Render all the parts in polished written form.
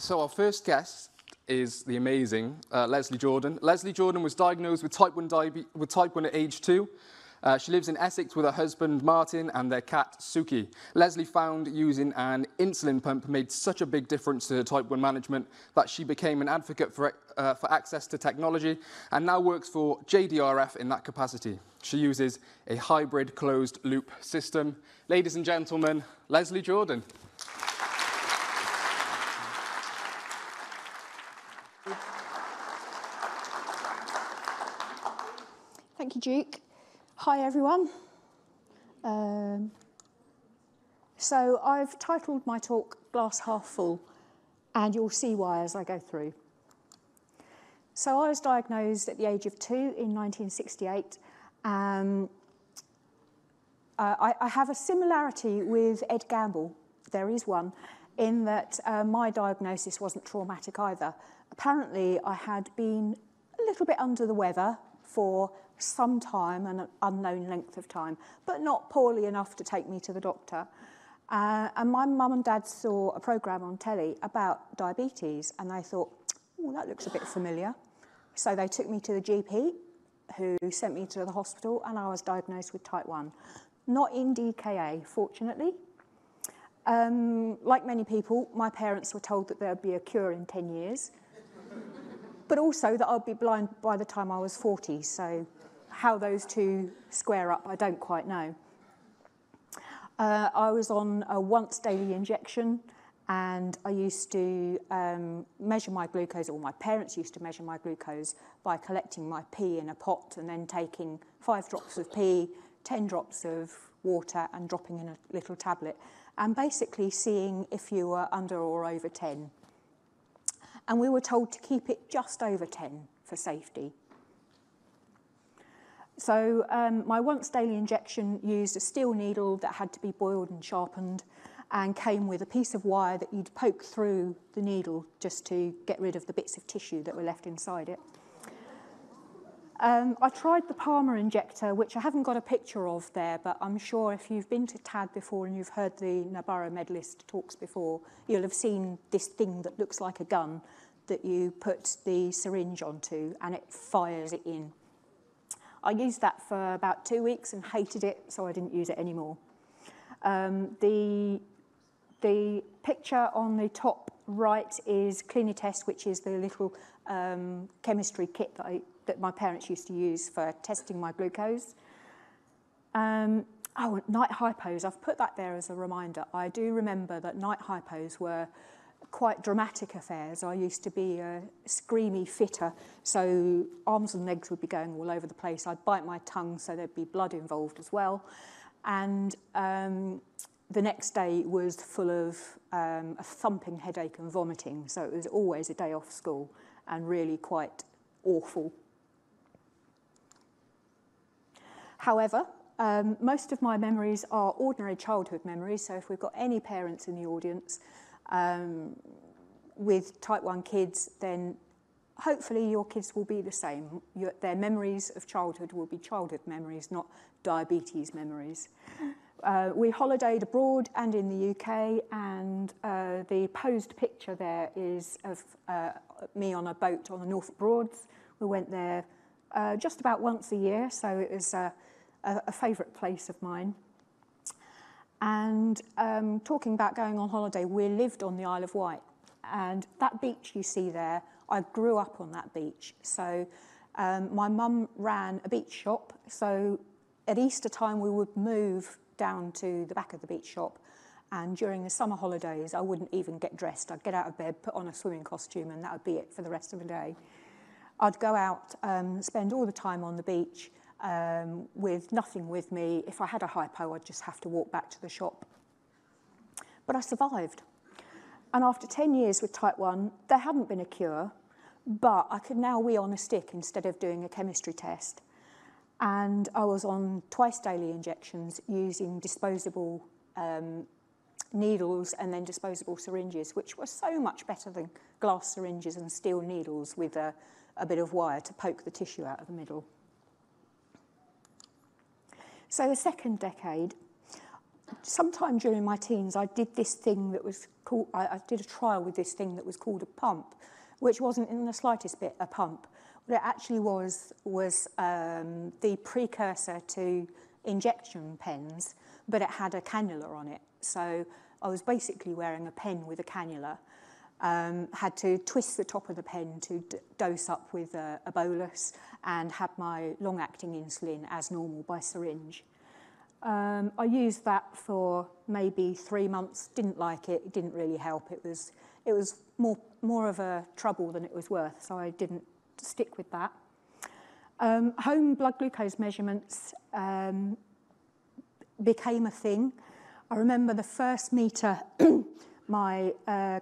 So our first guest is the amazing Lesley Jordan. Lesley Jordan was diagnosed with type 1 at age 2. She lives in Essex with her husband Martin and their cat Suki. Lesley found using an insulin pump made such a big difference to her type 1 management that she became an advocate for access to technology and now works for JDRF in that capacity. She uses a hybrid closed loop system. Ladies and gentlemen, Lesley Jordan. Thank you, Duke. Hi, everyone. So I've titled my talk Glass Half Full, and you'll see why as I go through. So I was diagnosed at the age of 2 in 1968. I have a similarity with Ed Gamble, there is one, in that my diagnosis wasn't traumatic either. Apparently, I had been a little bit under the weather for some time, an unknown length of time, but not poorly enough to take me to the doctor. And my mum and dad saw a programme on telly about diabetes, and they thought, oh, that looks a bit familiar. So they took me to the GP, who sent me to the hospital, and I was diagnosed with type 1. Not in DKA, fortunately. Like many people, my parents were told that there would be a cure in 10 years, but also that I'd be blind by the time I was 40, so how those two square up, I don't quite know. I was on a once daily injection, and I used to measure my glucose, or my parents used to measure my glucose by collecting my pee in a pot and then taking 5 drops of pee, 10 drops of water and dropping in a little tablet, and basically seeing if you were under or over 10. And we were told to keep it just over 10 for safety. So my once daily injection used a steel needle that had to be boiled and sharpened and came with a piece of wire that you'd poke through the needle just to get rid of the bits of tissue that were left inside it. I tried the Palmer injector, which I haven't got a picture of there, but I'm sure if you've been to TAD before and you've heard the Nabarro medalist talks before, you'll have seen this thing that looks like a gun that you put the syringe onto and it fires it in. I used that for about 2 weeks and hated it, so I didn't use it anymore. The picture on the top right is Clinitest, which is the little chemistry kit that my parents used to use for testing my glucose. Oh, night hypos, I've put that there as a reminder. I do remember that night hypos were quite dramatic affairs. I used to be a screamy fitter, so arms and legs would be going all over the place. I'd bite my tongue, so there'd be blood involved as well. And the next day was full of a thumping headache and vomiting, so it was always a day off school and really quite awful. However, most of my memories are ordinary childhood memories, so if we've got any parents in the audience with type 1 kids, then hopefully your kids will be the same. Their memories of childhood will be childhood memories, not diabetes memories. We holidayed abroad and in the UK, and the posed picture there is of me on a boat on the Norfolk Broads. We went there just about once a year, so it was a favourite place of mine. And talking about going on holiday, we lived on the Isle of Wight. And that beach you see there, I grew up on that beach. So my mum ran a beach shop. So at Easter time, we would move down to the back of the beach shop. And during the summer holidays, I wouldn't even get dressed. I'd get out of bed, put on a swimming costume, and that would be it for the rest of the day. I'd go out, spend all the time on the beach, with nothing with me. If I had a hypo, I'd just have to walk back to the shop. But I survived. And after 10 years with type 1, there hadn't been a cure, but I could now wee on a stick instead of doing a chemistry test. And I was on twice daily injections using disposable needles and then disposable syringes, which were so much better than glass syringes and steel needles with a bit of wire to poke the tissue out of the middle. So the second decade, sometime during my teens, I did this thing that was called, I did a trial with this thing that was called a pump, which wasn't in the slightest bit a pump. What it actually was the precursor to injection pens, but it had a cannula on it. So I was basically wearing a pen with a cannula. Had to twist the top of the pen to dose up with a bolus, and had my long-acting insulin as normal by syringe. I used that for maybe 3 months, didn't like it, it didn't really help. It was more of a trouble than it was worth, so I didn't stick with that. Home blood glucose measurements became a thing. I remember the first meter my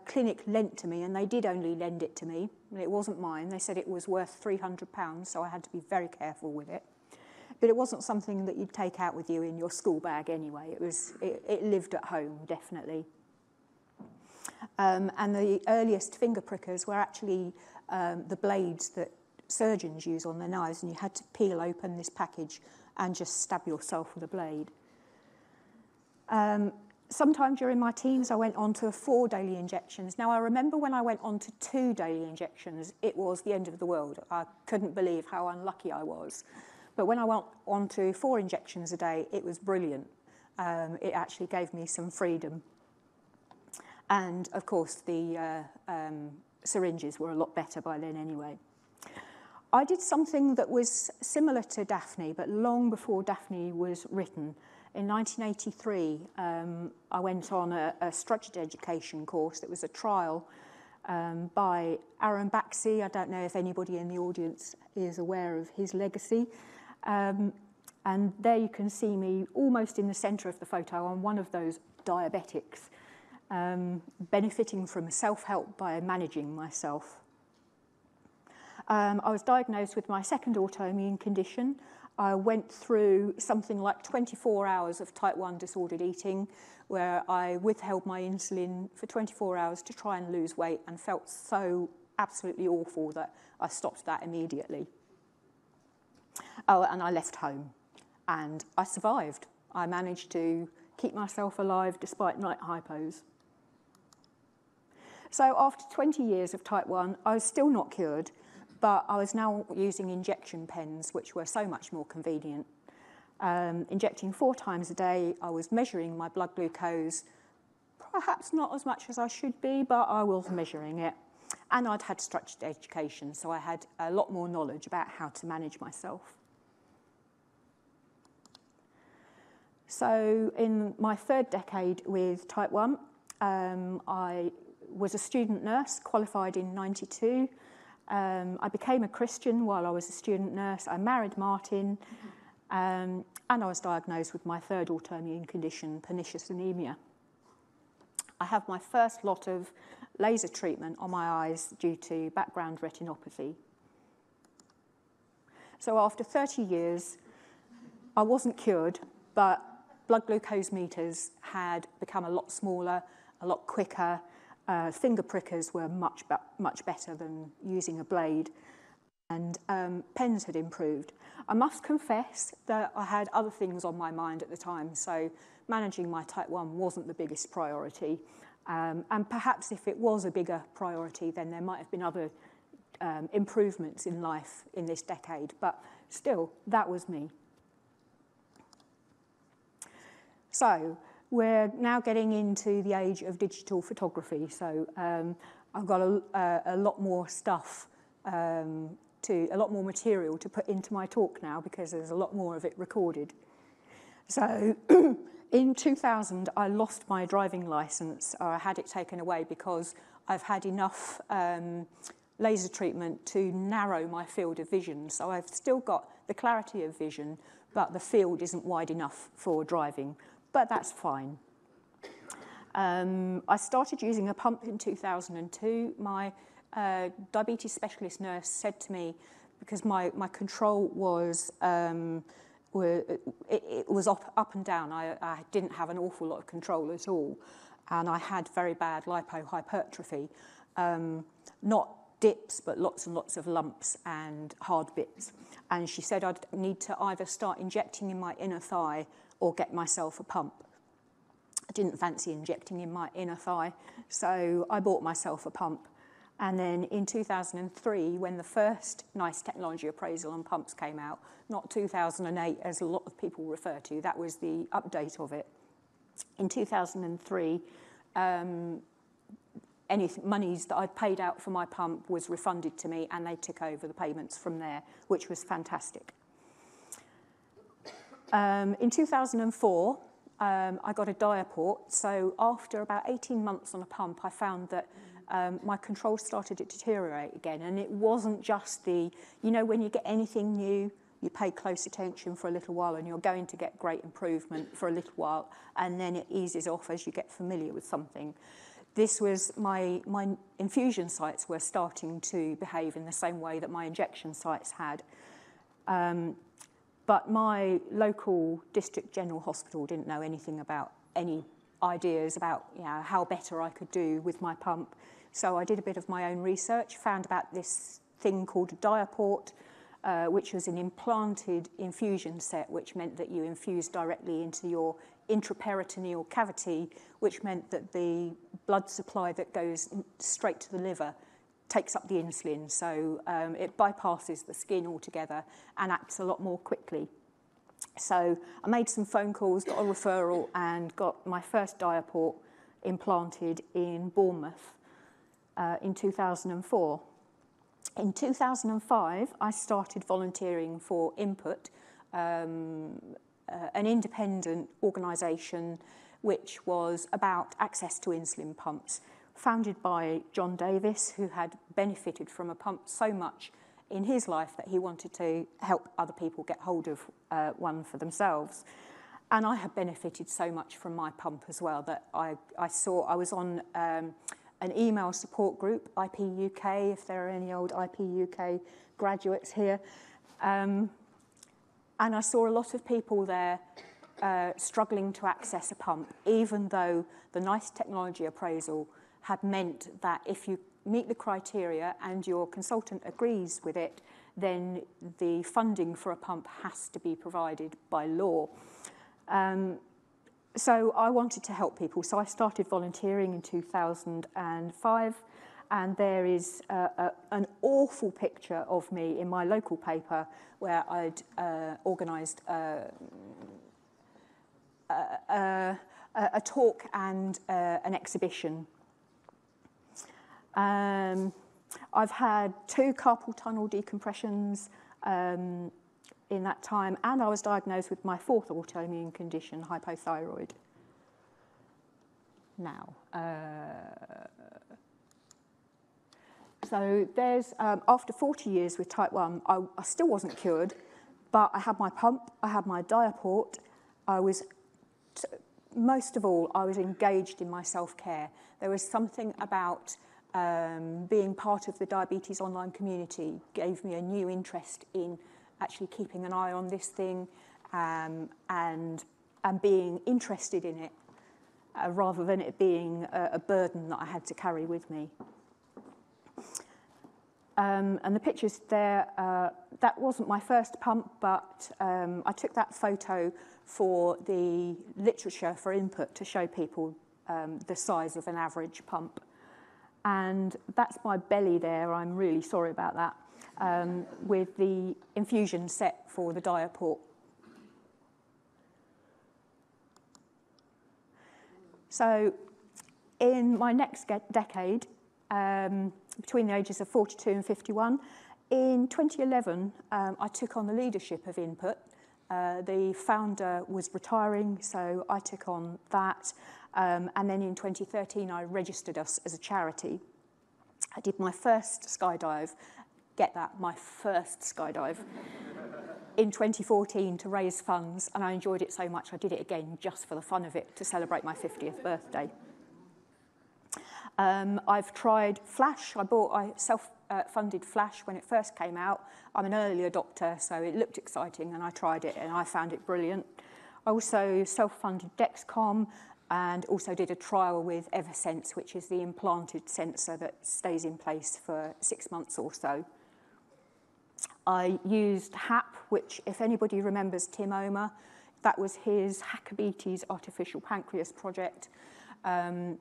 clinic lent to me, and they did only lend it to me. It wasn't mine. They said it was worth £300, so I had to be very careful with it. But it wasn't something that you'd take out with you in your school bag anyway. It lived at home, definitely. And the earliest finger prickers were actually the blades that surgeons use on their knives, and you had to peel open this package and just stab yourself with a blade. Sometime during my teens, I went on to 4 daily injections. Now, I remember when I went on to 2 daily injections, it was the end of the world. I couldn't believe how unlucky I was. But when I went on to 4 injections a day, it was brilliant. It actually gave me some freedom. And, of course, the syringes were a lot better by then anyway. I did something that was similar to Daphne, but long before Daphne was written. In 1983, I went on a structured education course. It was a trial by Aaron Baxi. I don't know if anybody in the audience is aware of his legacy. And there you can see me almost in the centre of the photo on one of those diabetics, benefiting from self-help by managing myself. I was diagnosed with my second autoimmune condition. I went through something like 24 hours of type 1 disordered eating, where I withheld my insulin for 24 hours to try and lose weight, and felt so absolutely awful that I stopped that immediately. Oh, and I left home, and I survived. I managed to keep myself alive despite night hypos. So after 20 years of type 1, I was still not cured, but I was now using injection pens, which were so much more convenient. Injecting 4 times a day, I was measuring my blood glucose, perhaps not as much as I should be, but I was measuring it. And I'd had structured education, so I had a lot more knowledge about how to manage myself. So in my 3rd decade with type 1, I was a student nurse, qualified in '92. I became a Christian while I was a student nurse. I married Martin, and I was diagnosed with my 3rd autoimmune condition, pernicious anemia. I have my first lot of laser treatment on my eyes due to background retinopathy. So after 30 years, I wasn't cured, but blood glucose meters had become a lot smaller, a lot quicker. Finger prickers were much better than using a blade, and pens had improved. I must confess that I had other things on my mind at the time, so managing my type 1 wasn't the biggest priority. And perhaps if it was a bigger priority, then there might have been other improvements in life in this decade, but still, that was me. So, we're now getting into the age of digital photography, so I've got a lot more stuff, a lot more material to put into my talk now, because there's a lot more of it recorded. So in 2000, I lost my driving license. I had it taken away because I've had enough laser treatment to narrow my field of vision. So I've still got the clarity of vision, but the field isn't wide enough for driving. But that's fine. I started using a pump in 2002. My diabetes specialist nurse said to me, because my control was it was up and down. I didn't have an awful lot of control at all, and I had very bad lipohypertrophy. Not dips, but lots and lots of lumps and hard bits. And she said I'd need to either start injecting in my inner thigh or get myself a pump. I didn't fancy injecting in my inner thigh, so I bought myself a pump. And then in 2003, when the first NICE technology appraisal on pumps came out, not 2008 as a lot of people refer to, that was the update of it. In 2003, any monies that I'd paid out for my pump was refunded to me, and they took over the payments from there, which was fantastic. In 2004, I got a diaport. So after about 18 months on a pump, I found that my control started to deteriorate again. And it wasn't just the, you know, when you get anything new, you pay close attention for a little while and you're going to get great improvement for a little while, and then it eases off as you get familiar with something. This was my infusion sites were starting to behave in the same way that my injection sites had. But my local district general hospital didn't know anything about any ideas about, you know, how better I could do with my pump. So I did a bit of my own research, found about this thing called a diaport, which was an implanted infusion set, which meant that you infused directly into your intraperitoneal cavity, which meant that the blood supply that goes straight to the liver takes up the insulin, so it bypasses the skin altogether and acts a lot more quickly. So I made some phone calls, got a referral, and got my first diaport implanted in Bournemouth in 2004. In 2005, I started volunteering for Input, an independent organisation which was about access to insulin pumps, founded by John Davis, who had benefited from a pump so much in his life that he wanted to help other people get hold of one for themselves. And I had benefited so much from my pump as well that I was on an email support group, IP UK, if there are any old IP UK graduates here. And I saw a lot of people there struggling to access a pump, even though the NICE technology appraisal had meant that if you meet the criteria and your consultant agrees with it, then the funding for a pump has to be provided by law. So I wanted to help people, so I started volunteering in 2005, and there is an awful picture of me in my local paper where I'd organised a talk and an exhibition. I've had 2 carpal tunnel decompressions in that time, and I was diagnosed with my 4th autoimmune condition, hypothyroid. Now, so there's, after 40 years with type 1, I still wasn't cured, but I had my pump, I had my diaport, most of all, I was engaged in my self-care. There was something about being part of the diabetes online community gave me a new interest in actually keeping an eye on this thing and being interested in it rather than it being a burden that I had to carry with me. And the pictures there, that wasn't my first pump, but I took that photo for the literature for Input to show people the size of an average pump. And that's my belly there, I'm really sorry about that, with the infusion set for the diaport. So in my next decade, between the ages of 42 and 51, in 2011, I took on the leadership of Input. The founder was retiring, so I took on that. And then in 2013, I registered us as a charity. I did my first skydive, get that, my first skydive, in 2014 to raise funds, and I enjoyed it so much I did it again just for the fun of it to celebrate my 50th birthday. I've tried Flash. I self-funded Flash when it first came out. I'm an early adopter, so it looked exciting, and I tried it, and I found it brilliant. I also self-funded Dexcom, and also did a trial with Eversense, which is the implanted sensor that stays in place for 6 months or so. I used HAP, which, if anybody remembers Tim Omer, That was his Hackabetes artificial pancreas project. And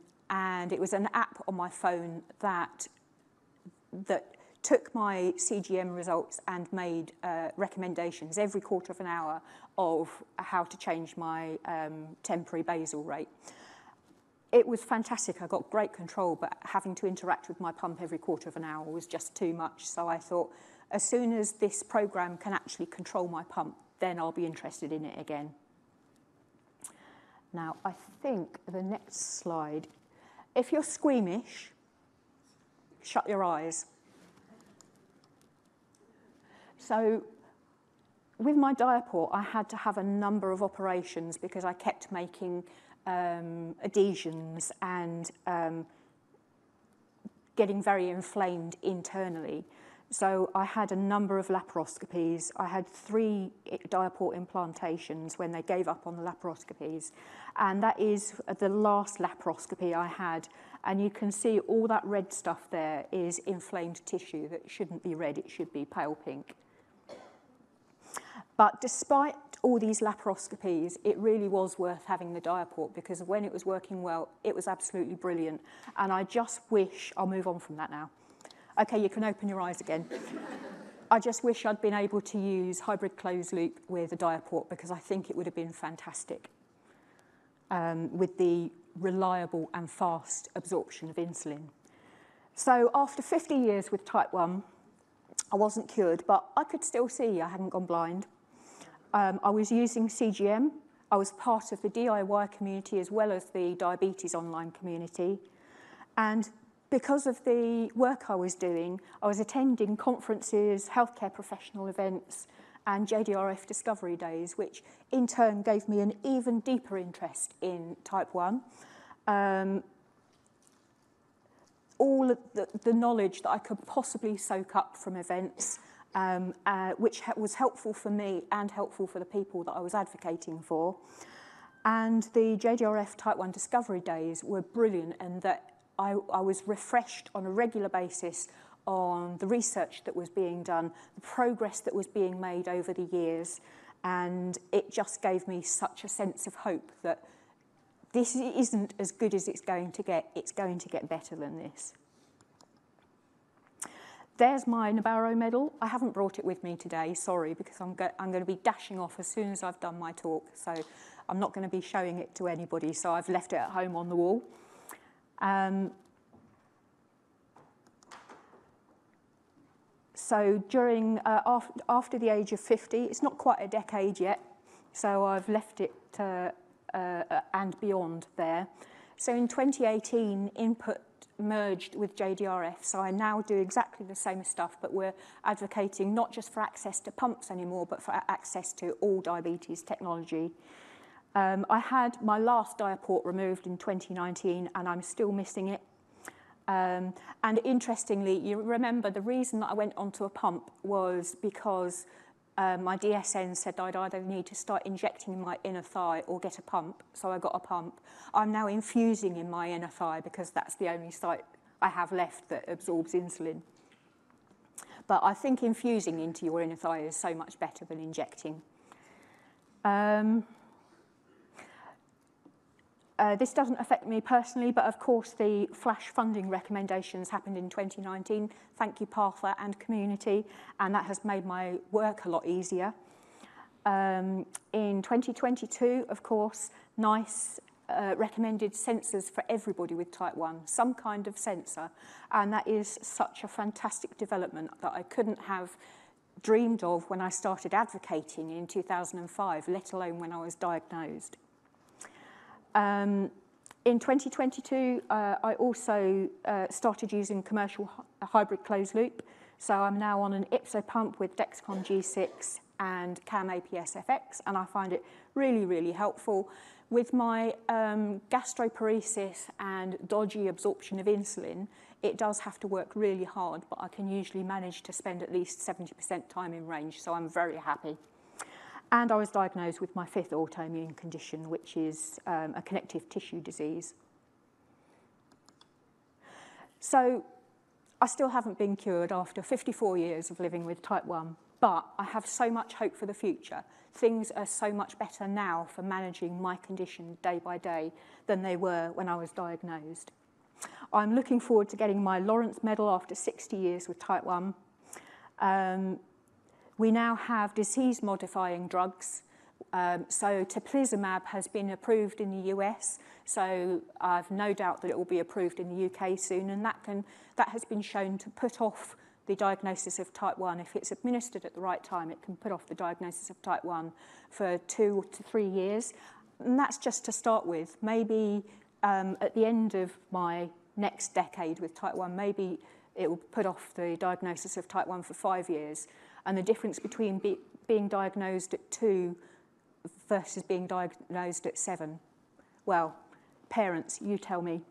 it was an app on my phone that took my CGM results and made recommendations every quarter of an hour of how to change my temporary basal rate. It was fantastic. I got great control, but having to interact with my pump every quarter of an hour was just too much. So I thought, as soon as this program can actually control my pump, then I'll be interested in it again. Now, I think the next slide, if you're squeamish, shut your eyes. So with my diaport, I had to have a number of operations because I kept making adhesions and getting very inflamed internally. So I had a number of laparoscopies. I had 3 diaport implantations when they gave up on the laparoscopies. And that is the last laparoscopy I had. And you can see all that red stuff there is inflamed tissue that shouldn't be red, it should be pale pink. But despite all these laparoscopies, it really was worth having the diaport because when it was working well, it was absolutely brilliant. And I just wish, I'll move on from that now. Okay, you can open your eyes again. I just wish I'd been able to use hybrid closed loop with a diaport because I think it would have been fantastic with the reliable and fast absorption of insulin. So after 50 years with type 1, I wasn't cured, but I could still see. I hadn't gone blind. I was using CGM. I was part of the DIY community as well as the diabetes online community. And because of the work I was doing, I was attending conferences, healthcare professional events, and JDRF discovery days, which in turn gave me an even deeper interest in type 1. All of the knowledge that I could possibly soak up from events, which was helpful for me and helpful for the people that I was advocating for. And the JDRF type 1 discovery days were brilliant in that I was refreshed on a regular basis on the research that was being done, the progress that was being made over the years, and it just gave me such a sense of hope that this isn't as good as it's going to get better than this. There's my Nabarro medal. I haven't brought it with me today, sorry, because I'm going to be dashing off as soon as I've done my talk, so I'm not going to be showing it to anybody, so I've left it at home on the wall. So during, after the age of 50, it's not quite a decade yet, so I've left it and beyond there. So in 2018, Input merged with JDRF, so I now do exactly the same stuff, but we're advocating not just for access to pumps anymore, but for access to all diabetes technology. I had my last diaport removed in 2019, and I'm still missing it. And interestingly, you remember the reason that I went onto a pump was because my DSN said I'd either need to start injecting in my inner thigh or get a pump, so I got a pump. I'm now infusing in my inner thigh because that's the only site I have left that absorbs insulin. But I think infusing into your inner thigh is so much better than injecting. This doesn't affect me personally, but of course the flash funding recommendations happened in 2019. Thank you, Partha and community, and that has made my work a lot easier. In 2022, of course, NICE recommended sensors for everybody with type 1, some kind of sensor, and that is such a fantastic development that I couldn't have dreamed of when I started advocating in 2005, let alone when I was diagnosed. In 2022, I also started using commercial hybrid closed loop. So I'm now on an Ipso pump with Dexcom G6 and CAM APS-FX, and I find it really, really helpful. With my gastroparesis and dodgy absorption of insulin, it does have to work really hard, but I can usually manage to spend at least 70% time in range, so I'm very happy. And I was diagnosed with my 5th autoimmune condition, which is a connective tissue disease. So I still haven't been cured after 54 years of living with type 1. But I have so much hope for the future. Things are so much better now for managing my condition day by day than they were when I was diagnosed. I'm looking forward to getting my Lawrence Medal after 60 years with type 1. We now have disease-modifying drugs. So teplizumab has been approved in the US, so I've no doubt that it will be approved in the UK soon, and that has been shown to put off the diagnosis of type 1. If it's administered at the right time, it can put off the diagnosis of type 1 for 2 to 3 years. And that's just to start with. Maybe at the end of my next decade with type 1, maybe it will put off the diagnosis of type 1 for 5 years. And the difference between being diagnosed at 2 versus being diagnosed at 7. Well, parents, you tell me.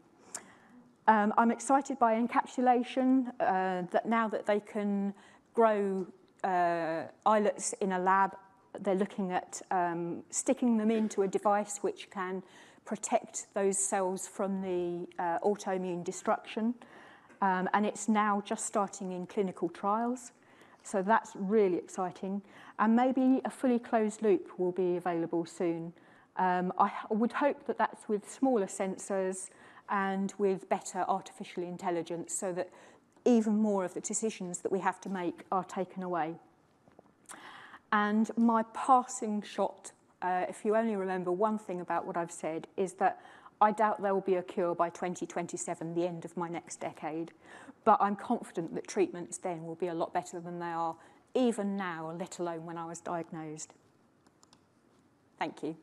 I'm excited by encapsulation, that now that they can grow islets in a lab, they're looking at sticking them into a device which can protect those cells from the autoimmune destruction. And it's now just starting in clinical trials. So that's really exciting. And maybe a fully closed loop will be available soon. I would hope that that's with smaller sensors and with better artificial intelligence so that even more of the decisions that we have to make are taken away. And my passing shot, if you only remember one thing about what I've said, is that I doubt there will be a cure by 2027, the end of my next decade. But I'm confident that treatments then will be a lot better than they are even now, let alone when I was diagnosed. Thank you.